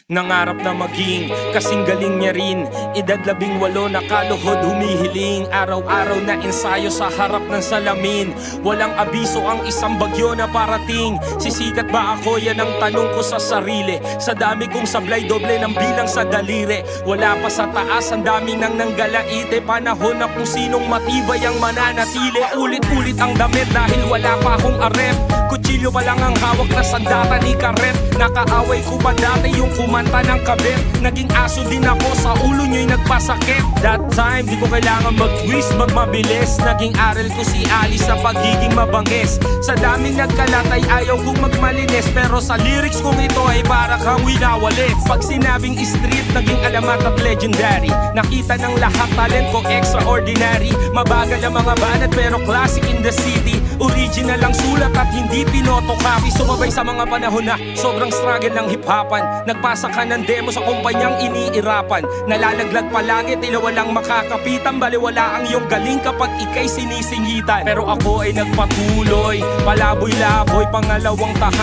Nangarap na maging kasing galing niya rin. Edad 18 nakaluhod humihiling. Araw-araw na ensayo sa harap ng salamin. Walang abiso ang isang bagyo na parating. Sisikat ba ako? Yan ang tanong ko sa sarili. Sa dami kong sablay, doble ng bilang sa daliri. Wala pa sa taas, ang daming nang nanggalaite. Panahon na kung sinong matibay ang mananatili. Ulit-ulit ang damit dahil wala pa akong arep. Kutsilyo pa lang ang hawak na sandata ni karet. Nakaaway ko pa dati yung kumanta ng kabit. Naging aso din ako, sa ulo nyo'y nagpasakit. That time, di ko kailangan mag-twist, magmabilis. Naging aral ko si Alice sa pagiging mabangis. Sa daming nagkalat ay ayaw kong magmalinis. Pero sa lyrics kong ito ay para kang winawalit. Pag sinabing street, naging alamat at legendary. Nakita ng lahat, talent ko extraordinary. Mabagal ang mga banat pero classic in the city. Original ang sulat at hindi pinotocopy. Sumabay sa mga panahon na sobrang struggle ng hip-hopan. Nagpasa ka ng demo sa kumpanyang iniirapan. Nalalaglag palagi, tila walang makakapitan. Baliwala ang iyong galing kapag ika'y sinisingitan. Pero ako ay nagpatuloy, palaboy-laboy, pangalawang tahanan.